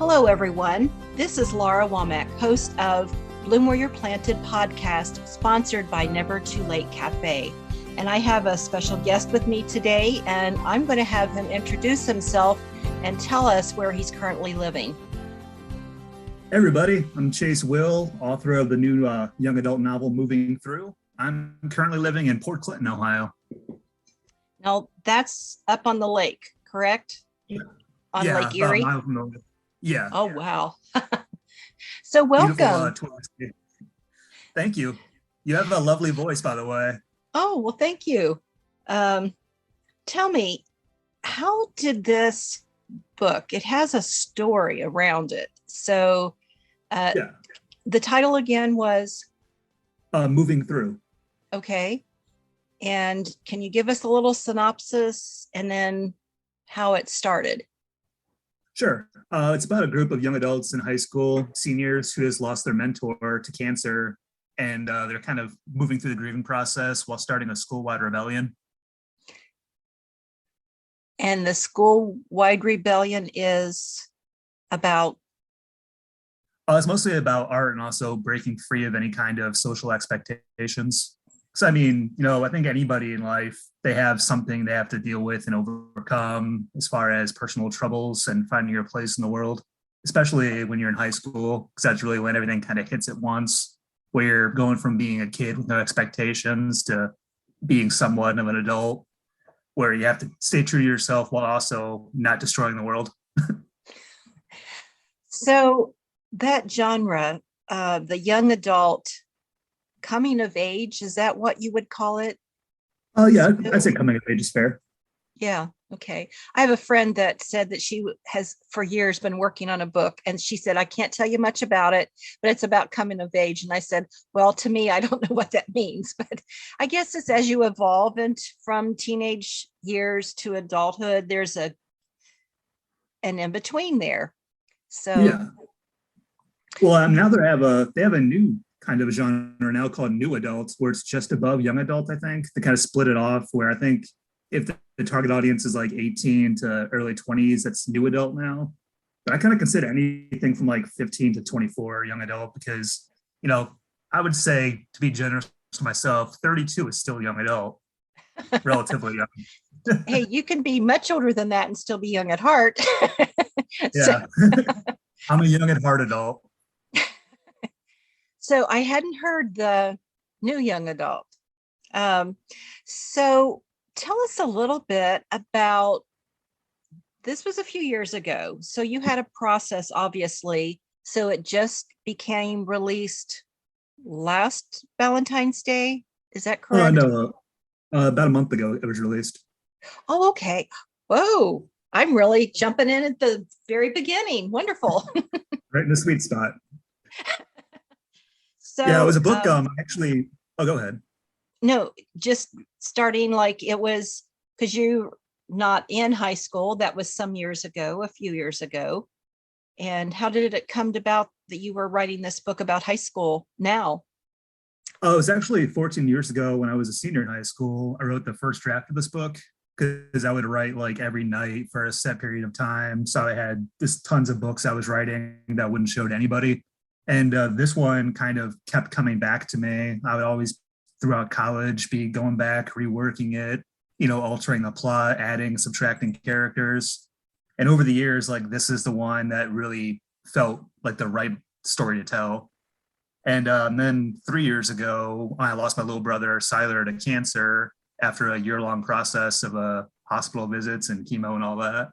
Hello, everyone. This is Laura Womack, host of Bloom Where You're Planted podcast, sponsored by Never Too Late Cafe. And I have a special guest with me today, and I'm going to have him introduce himself and tell us where he's currently living. Hey everybody, I'm Chase Will, author of the new young adult novel Moving Through. I'm currently living in Port Clinton, Ohio. Now, that's up on the lake, correct? Yeah. On Lake Erie? Yeah. Oh, wow. So welcome. Thank you. You have a lovely voice, by the way. Oh, well, thank you. Tell me, how did this book, it has a story around it. So the title again was? Moving Through. Okay. And can you give us a little synopsis and then how it started? Sure. It's about a group of young adults in high school, seniors who has lost their mentor to cancer, and they're kind of moving through the grieving process while starting a school-wide rebellion. And the school-wide rebellion is about? It's mostly about art and also breaking free of any kind of social expectations. So, I mean, I think anybody in life, they have something they have to deal with and overcome as far as personal troubles and finding your place in the world, especially when you're in high school, because that's really when everything kind of hits at once, where you're going from being a kid with no expectations to being somewhat of an adult, where you have to stay true to yourself while also not destroying the world. So that genre, the young adult coming of age, is that what you would call it? Oh, yeah, I'd say coming of age is fair. Yeah. Okay. I have a friend that said that she has for years been working on a book, and she said, I can't tell you much about it, but it's about coming of age. And I said, well, to me, I don't know what that means, but I guess it's as you evolve and from teenage years to adulthood, there's an in between there. So yeah. Well, now they have a new kind of a genre now called new adults, where it's just above young adult. I think they kind of split it off, where I think if the target audience is like 18 to early 20s, that's new adult now. But I kind of consider anything from like 15 to 24 young adult, because I would say, to be generous to myself, 32 is still young adult, relatively young. Hey, you can be much older than that and still be young at heart. Yeah. I'm a young at heart adult. So I hadn't heard the new young adult. So tell us a little bit about, this was a few years ago. So you had a process, obviously. So it just became released last Valentine's Day. Is that correct? No, about a month ago it was released. Oh, okay. Whoa. I'm really jumping in at the very beginning. Wonderful. Right in the sweet spot. So yeah, it was a book. Actually, go ahead. No, just starting like it was, because you're not in high school. That was some years ago, a few years ago. And how did it come about that you were writing this book about high school now? It was actually 14 years ago when I was a senior in high school. I wrote the first draft of this book because I would write like every night for a set period of time. So I had just tons of books I was writing that I wouldn't show to anybody. And this one kind of kept coming back to me. I would always, throughout college, be going back, reworking it, altering the plot, adding, subtracting characters. And over the years, like, this is the one that really felt like the right story to tell. And then 3 years ago, I lost my little brother, Siler, to cancer after a year-long process of hospital visits and chemo and all that.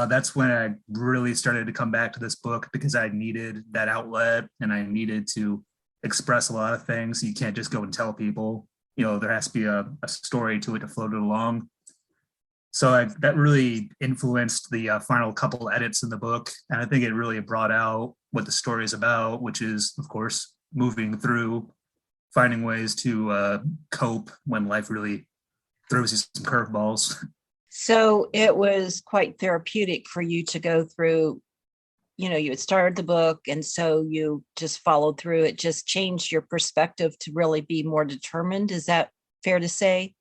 That's when I really started to come back to this book, because I needed that outlet and I needed to express a lot of things. You can't just go and tell people, there has to be a story to it to float it along. So that really influenced the final couple edits in the book. And I think it really brought out what the story is about, which is, of course, moving through, finding ways to cope when life really throws you some curveballs. So it was quite therapeutic for you to go through, you had started the book, and so you just followed through. It just changed your perspective to really be more determined. Is that fair to say?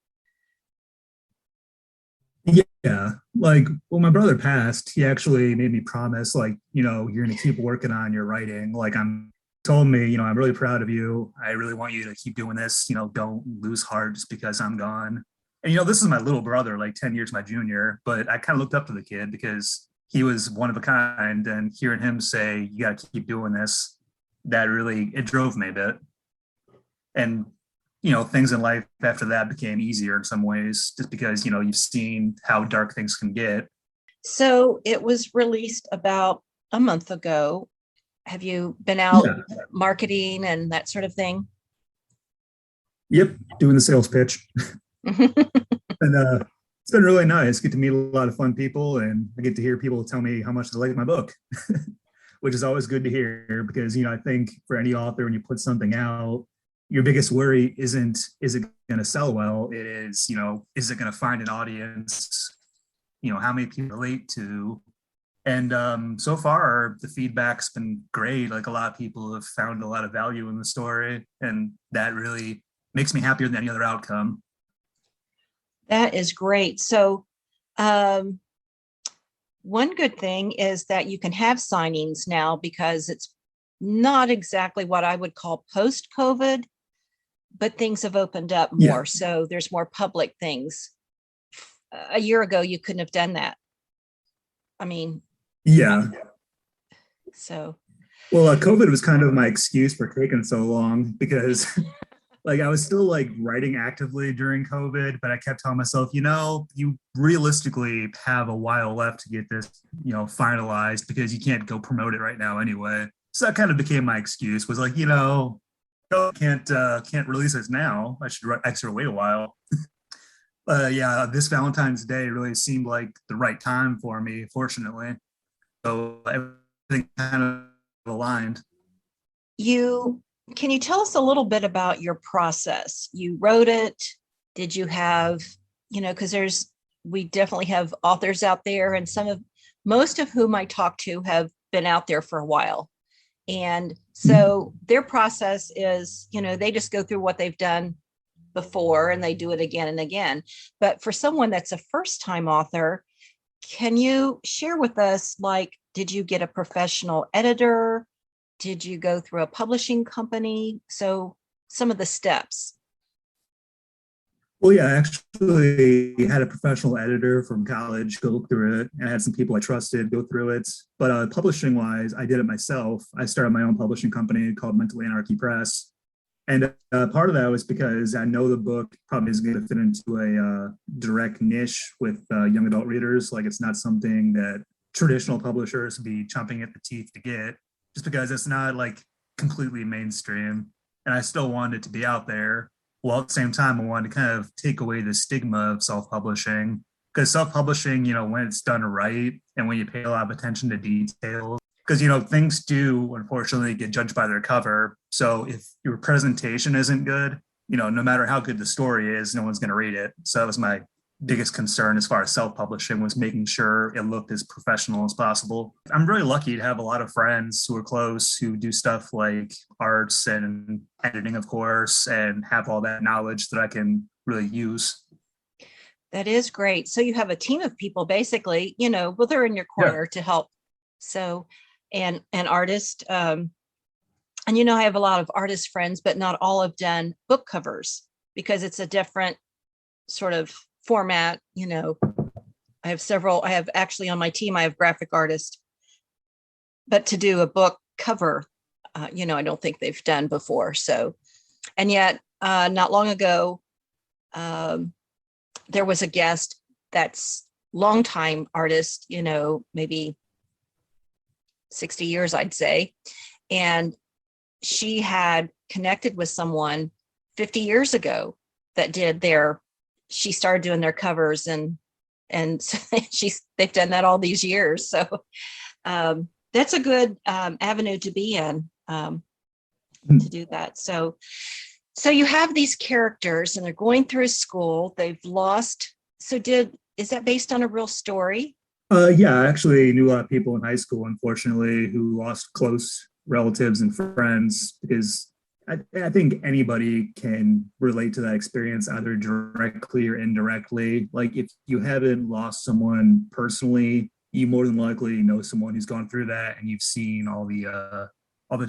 Yeah, like when my brother passed, he actually made me promise, like, you're going to keep working on your writing. Like, told me, I'm really proud of you. I really want you to keep doing this. Don't lose heart just because I'm gone. And, this is my little brother, like 10 years my junior, but I kind of looked up to the kid because he was one of a kind. And hearing him say, you got to keep doing this, it drove me a bit. And things in life after that became easier in some ways just because you've seen how dark things can get. So it was released about a month ago. Have you been out Yeah. marketing and that sort of thing? Yep, doing the sales pitch. And it's been really nice. Get to meet a lot of fun people, and I get to hear people tell me how much they like my book, which is always good to hear because I think for any author, when you put something out, your biggest worry isn't is it going to sell well. It is is it going to find an audience? How many people relate to. And so far, the feedback's been great. Like a lot of people have found a lot of value in the story, and that really makes me happier than any other outcome. That is great. So, um, one good thing is that you can have signings now because it's not exactly what I would call post COVID, but things have opened up Yeah. more. So there's more public things. A year ago, you couldn't have done that. I mean, Yeah. so Well, COVID was kind of my excuse for taking so long because like I was still like writing actively during COVID, but I kept telling myself, you realistically have a while left to get this, finalized because you can't go promote it right now anyway. So that kind of became my excuse was like, no, can't release this now. I should wait a while. Yeah, this Valentine's Day really seemed like the right time for me, fortunately. So everything kind of aligned. you can you tell us a little bit about your process? You wrote it. Did you have, because we definitely have authors out there, and most of whom I talk to have been out there for a while. And so their process is, they just go through what they've done before and they do it again and again. But for someone that's a first time author, can you share with us, like, did you get a professional editor? Did you go through a publishing company? So some of the steps. Well, yeah, I actually had a professional editor from college go look through it, and I had some people I trusted go through it. But publishing wise, I did it myself. I started my own publishing company called Mental Anarchy Press. And part of that was because I know the book probably is going to fit into a direct niche with young adult readers. Like it's not something that traditional publishers be chomping at the teeth to get, just because it's not like completely mainstream. And I still wanted it to be out there. While at the same time, I wanted to kind of take away the stigma of self-publishing. Because self-publishing, when it's done right and when you pay a lot of attention to details, because things do unfortunately get judged by their cover. So if your presentation isn't good, no matter how good the story is, no one's going to read it. So that was my biggest concern as far as self-publishing, was making sure it looked as professional as possible. I'm really lucky to have a lot of friends who are close who do stuff like arts and editing, of course, and have all that knowledge that I can really use. That is great. So you have a team of people basically, well, they're in your Yeah. corner to help. So, and an artist, and I have a lot of artist friends, but not all have done book covers because it's a different sort of format. I have actually on my team, I have graphic artists, but to do a book cover, I don't think they've done before. So, and yet, not long ago, um, there was a guest that's longtime artist, maybe 60 years, I'd say. And she had connected with someone 50 years ago that she started doing their covers and they've done that all these years. So that's a good avenue to be in, to do that. So you have these characters and they're going through school, they've lost. So is that based on a real story? Yeah, I actually knew a lot of people in high school, unfortunately, who lost close relatives and friends because I think anybody can relate to that experience either directly or indirectly. Like if you haven't lost someone personally, you more than likely know someone who's gone through that and you've seen all the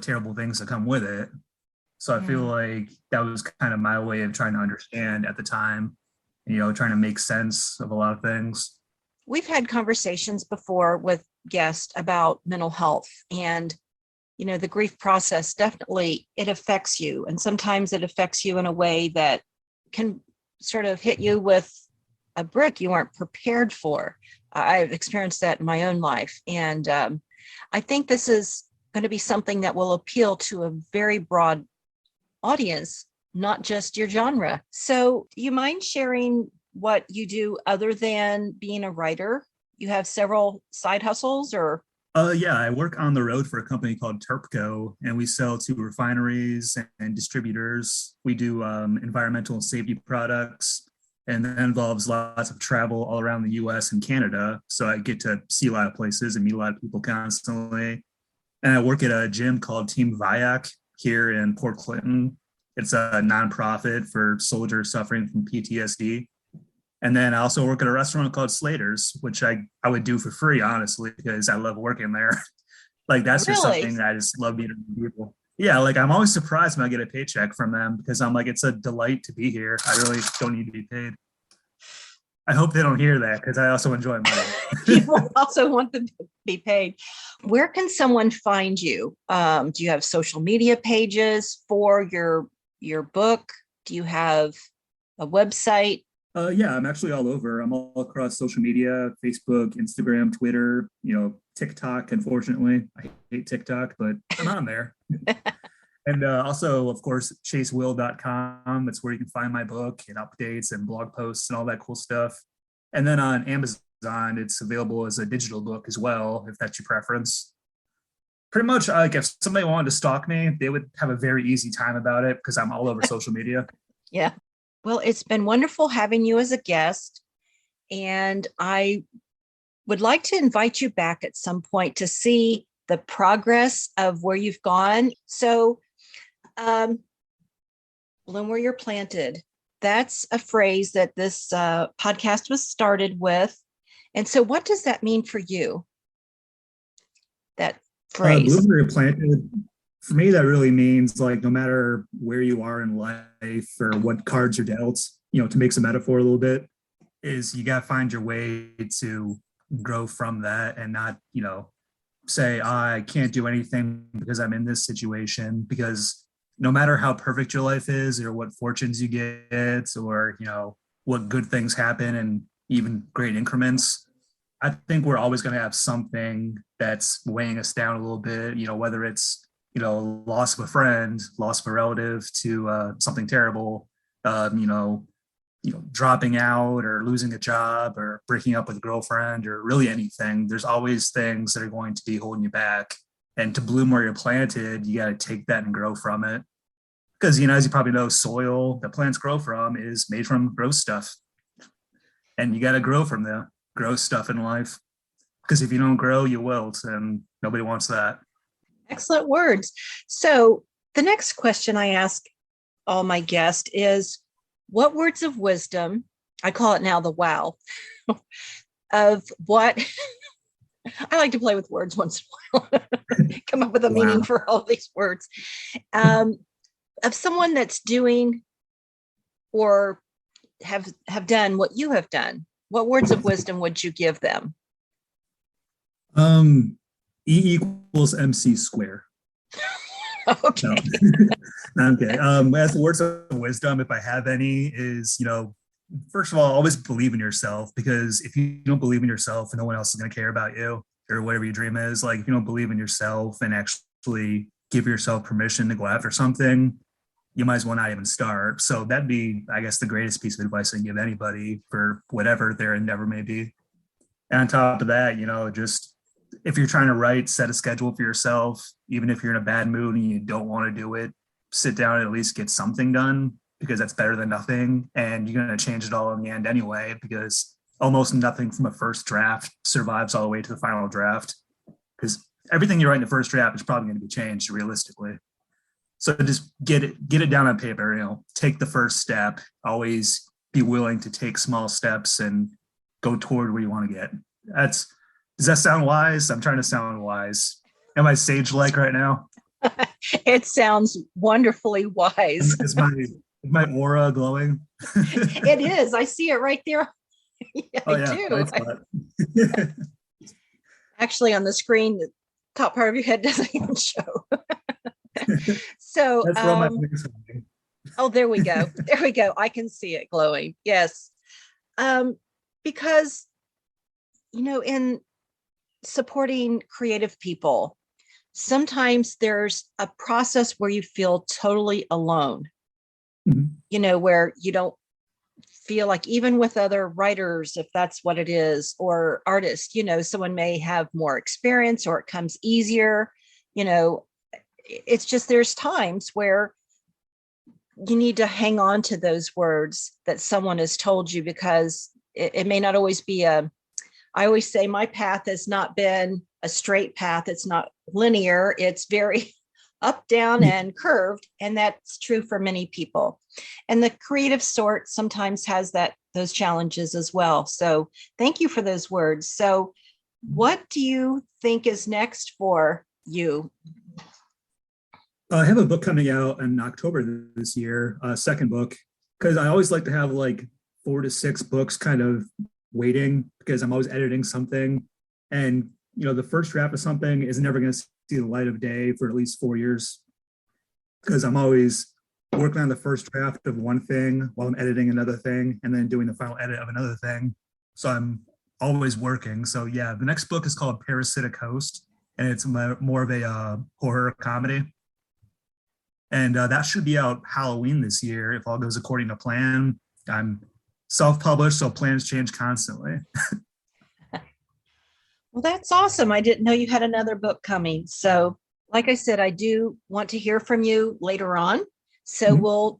terrible things that come with it. So I feel Yeah. like that was kind of my way of trying to understand at the time, you know, trying to make sense of a lot of things. We've had conversations before with guests about mental health, and the grief process definitely, it affects you, and sometimes it affects you in a way that can sort of hit you with a brick you weren't prepared for. I've experienced that in my own life, and I think this is going to be something that will appeal to a very broad audience, not just your genre. So, do you mind sharing what you do other than being a writer? You have several side hustles, or? Yeah, I work on the road for a company called Terpco, and we sell to refineries and distributors. We do environmental and safety products, and that involves lots of travel all around the US and Canada. So I get to see a lot of places and meet a lot of people constantly. And I work at a gym called Team Vayak here in Port Clinton. It's a nonprofit for soldiers suffering from PTSD. And then I also work at a restaurant called Slater's, which I would do for free, honestly, because I love working there. Like that's just Really? something that I just love meeting people. Yeah, like I'm always surprised when I get a paycheck from them because I'm like, it's a delight to be here. I really don't need to be paid. I hope they don't hear that because I also enjoy You money. also want them to be paid. Where can someone find you? Do you have social media pages for your book? Do you have a website? Yeah, I'm actually all over. I'm all across social media, Facebook, Instagram, Twitter, you know, TikTok. Unfortunately, I hate TikTok, but I'm on there. And also, of course, chasewill.com. That's where you can find my book and updates and blog posts and all that cool stuff. And then on Amazon, it's available as a digital book as well, if that's your preference. Pretty much, like if somebody wanted to stalk me, they would have a very easy time about it because I'm all over social media. Yeah. Well, it's been wonderful having you as a guest, and I would like to invite you back at some point to see the progress of where you've gone. So, um, bloom where you're planted. That's a phrase that this podcast was started with. And so, what does that mean for you, that phrase? Blueberry planted, for me, that really means like no matter where you are in life or what cards are dealt, you know, to make some metaphor a little bit, is you got to find your way to grow from that and not, you know, say, I can't do anything because I'm in this situation. Because no matter how perfect your life is or what fortunes you get or, you know, what good things happen and even great increments, I think we're always going to have something that's weighing us down a little bit, you know, whether it's, you know, loss of a friend, loss of a relative to something terrible, dropping out or losing a job or breaking up with a girlfriend or really anything. There's always things that are going to be holding you back. And to bloom where you're planted, you got to take that and grow from it. Because, you know, as you probably know, soil that plants grow from is made from gross stuff. And you got to grow from the gross stuff in life. Because if you don't grow, you wilt, and nobody wants that. Excellent words. So, the next question I ask all my guests is, what words of wisdom, I call it now the wow, of what I like to play with words once in a while, come up with a meaning Wow. for all these words, um, of someone that's doing or have done what you have done. What words of wisdom would you give them? E equals MC square. No, Okay. okay. As words of wisdom, if I have any, is, you know, first of all, always believe in yourself, because if you don't believe in yourself, no one else is going to care about you or whatever your dream is. Like if you don't believe in yourself and actually give yourself permission to go after something, you might as well not even start. So that'd be, I guess, the greatest piece of advice I can give anybody for whatever their endeavor may be. And on top of that, you know, just if you're trying to write, set a schedule for yourself. Even if you're in a bad mood and you don't want to do it, sit down and at least get something done, because that's better than nothing. And you're going to change it all in the end anyway, because almost nothing from a first draft survives all the way to the final draft. Because everything you write in the first draft is probably going to be changed realistically. So just get it down on paper, take the first step, always be willing to take small steps and go toward where you want to get. Does that sound wise? I'm trying to sound wise. Am I sage-like right now? It sounds wonderfully wise. Is my aura glowing? It is. I see it right there. Yeah, Oh I yeah, do. thanks a lot. Actually, on the screen, the top part of your head doesn't even show. So, That's where all my things are going. oh, there we go. There we go. I can see it glowing. Yes. Because, in supporting creative people, sometimes there's a process where you feel totally alone, where you don't feel like, even with other writers, if that's what it is, or artists, someone may have more experience or it comes easier. It's just, there's times where you need to hang on to those words that someone has told you, because it may not always be I always say my path has not been a straight path. It's not linear. It's very up, down, and curved. And that's true for many people. And the creative sort sometimes has those challenges as well. So thank you for those words. So what do you think is next for you? I have a book coming out in October this year, second book, because I always like to have like 4 to 6 books kind of waiting, because I'm always editing something. And, the first draft of something is never going to see the light of day for at least 4 years, because I'm always working on the first draft of one thing while I'm editing another thing and then doing the final edit of another thing. So I'm always working. So yeah, the next book is called Parasitic Host, and it's more of a horror comedy. And that should be out Halloween this year, if all goes according to plan. I'm self-published, so plans change constantly. Well, that's awesome. I didn't know you had another book coming. So like I said, I do want to hear from you later on. So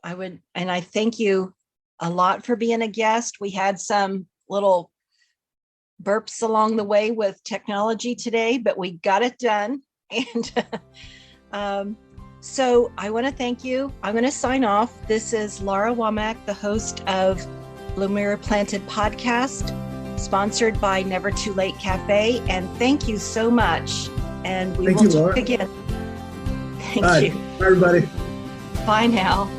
I thank you a lot for being a guest. We had some little burps along the way with technology today, but we got it done. And so I want to thank you. I'm going to sign off. This is Laura Womack, the host of Lumira Planted Podcast, sponsored by Never Too Late Cafe. And thank you so much. And we will talk again. Thank you. Bye, everybody. Bye now.